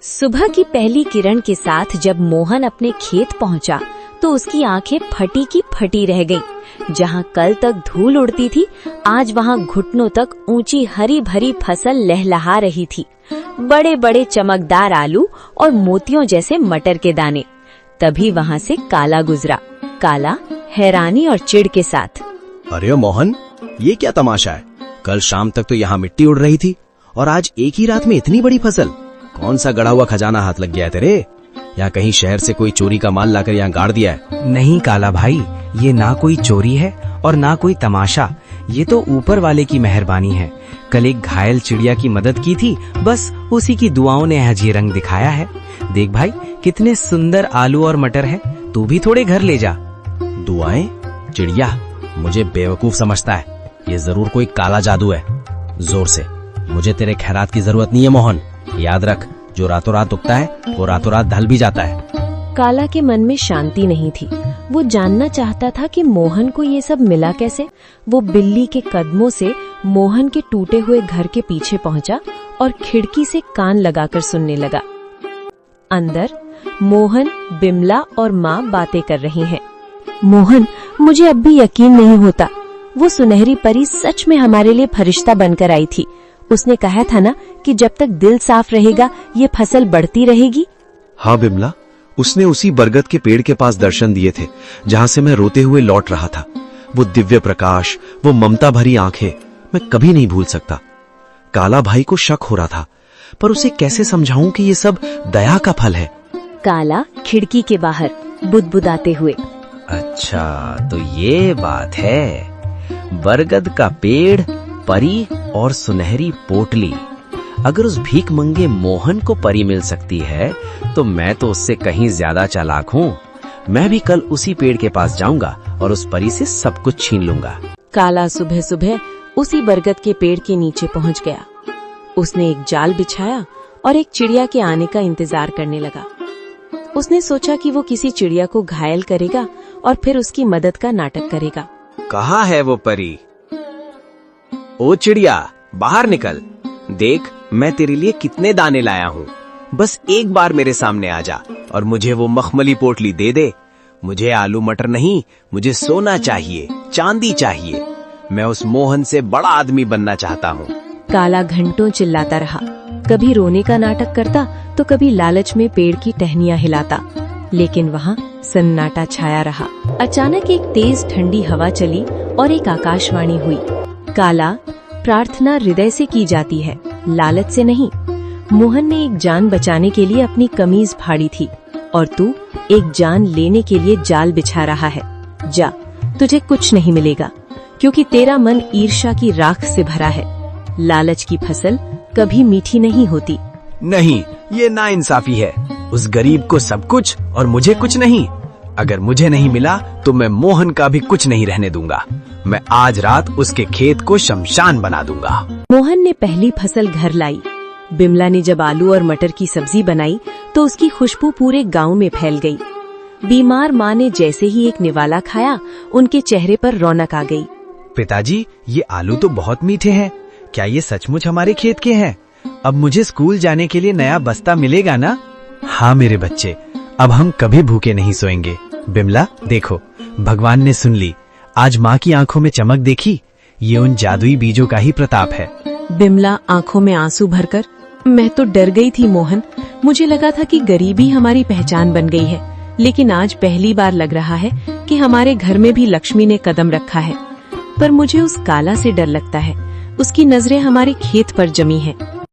सुबह की पहली किरण के साथ जब मोहन अपने खेत पहुंचा तो उसकी आंखें फटी की फटी रह गईं। जहां कल तक धूल उड़ती थी, आज वहां घुटनों तक ऊंची हरी भरी फसल लहलहा रही थी। बड़े बड़े चमकदार आलू और मोतियों जैसे मटर के दाने। तभी वहां से काला गुजरा। काला हैरानी और चिढ़ के साथ, अरे मोहन, ये क्या तमाशा है? कल शाम तक तो यहाँ मिट्टी उड़ रही थी और आज एक ही रात में इतनी बड़ी फसल। कौन सा गड़ा हुआ खजाना हाथ लग गया है तेरे? या कहीं शहर से कोई चोरी का माल लाकर यहाँ गाड़ दिया है? नहीं काला भाई, ये ना कोई चोरी है और ना कोई तमाशा। ये तो ऊपर वाले की मेहरबानी है। कल एक घायल चिड़िया की मदद की थी, बस उसी की दुआओं ने आज ये रंग दिखाया है। देख भाई, कितने सुंदर आलू और मटर है। तू भी थोड़े घर ले जा। दुआएं? चिड़िया मुझे बेवकूफ समझता है। ये जरूर कोई काला जादू है। जोर से, मुझे तेरे खैरात की जरूरत नहीं है मोहन। याद रख, जो रातों रात उगता है वो रातों रात ढल भी जाता है। काला के मन में शांति नहीं थी। वो जानना चाहता था कि मोहन को ये सब मिला कैसे। वो बिल्ली के कदमों से मोहन के टूटे हुए घर के पीछे पहुंचा और खिड़की से कान लगाकर सुनने लगा। अंदर मोहन, बिमला और माँ बातें कर रही हैं। मोहन, मुझे अब भी यकीन नहीं होता। वो सुनहरी परी सच में हमारे लिए फरिश्ता बनकर आई थी। उसने कहा था ना कि जब तक दिल साफ रहेगा ये फसल बढ़ती रहेगी। हाँ बिमला, उसने उसी बरगद के पेड़ के पास दर्शन दिए थे जहाँ से मैं रोते हुए लौट रहा था। वो दिव्य प्रकाश, वो ममता भरी आंखें, मैं कभी नहीं भूल सकता। काला भाई को शक हो रहा था, पर उसे कैसे समझाऊं कि ये सब दया का फल है। काला खिड़की के बाहर बुदबुदाते हुए, अच्छा तो ये बात है। बरगद का पेड़, परी और सुनहरी पोटली। अगर उस भीख मंगे मोहन को परी मिल सकती है तो मैं तो उससे कहीं ज्यादा चालाक हूँ। मैं भी कल उसी पेड़ के पास जाऊंगा और उस परी से सब कुछ छीन लूंगा। काला सुबह सुबह उसी बरगद के पेड़ के नीचे पहुंच गया। उसने एक जाल बिछाया और एक चिड़िया के आने का इंतजार करने लगा। उसने सोचा कि वो किसी चिड़िया को घायल करेगा और फिर उसकी मदद का नाटक करेगा। कहाँ है वो परी? ओ चिड़िया, बाहर निकल। देख, मैं तेरे लिए कितने दाने लाया हूँ। बस एक बार मेरे सामने आ जा और मुझे वो मखमली पोटली दे दे। मुझे आलू मटर नहीं, मुझे सोना चाहिए, चांदी चाहिए। मैं उस मोहन से बड़ा आदमी बनना चाहता हूँ। काला घंटों चिल्लाता रहा। कभी रोने का नाटक करता तो कभी लालच में पेड़ की टहनियां हिलाता, लेकिन वहाँ सन्नाटा छाया रहा। अचानक एक तेज ठंडी हवा चली और एक आकाशवाणी हुई। काला, प्रार्थना हृदय से की जाती है, लालच से नहीं। मोहन ने एक जान बचाने के लिए अपनी कमीज फाड़ी थी और तू एक जान लेने के लिए जाल बिछा रहा है। जा, तुझे कुछ नहीं मिलेगा क्योंकि तेरा मन ईर्ष्या की राख से भरा है। लालच की फसल कभी मीठी नहीं होती। नहीं, ये नाइंसाफी है। उस गरीब को सब कुछ और मुझे कुछ नहीं। अगर मुझे नहीं मिला तो मैं मोहन का भी कुछ नहीं रहने दूंगा। मैं आज रात उसके खेत को शमशान बना दूंगा। मोहन ने पहली फसल घर लाई। बिमला ने जब आलू और मटर की सब्जी बनाई तो उसकी खुशबू पूरे गांव में फैल गई। बीमार माँ ने जैसे ही एक निवाला खाया, उनके चेहरे पर रौनक आ गई। पिताजी, ये आलू तो बहुत मीठे हैं। क्या ये सचमुच हमारे खेत के हैं? अब मुझे स्कूल जाने के लिए नया बस्ता मिलेगा ना? हाँ मेरे बच्चे, अब हम कभी भूखे नहीं सोएंगे। बिमला देखो, भगवान ने सुन ली। आज माँ की आंखों में चमक देखी? ये उन जादुई बीजों का ही प्रताप है। बिमला आंखों में आंसू भरकर, मैं तो डर गई थी मोहन। मुझे लगा था कि गरीबी हमारी पहचान बन गई है, लेकिन आज पहली बार लग रहा है कि हमारे घर में भी लक्ष्मी ने कदम रखा है। पर मुझे उस काला से डर लगता है। उसकी नजरें हमारे खेत पर जमी हैं।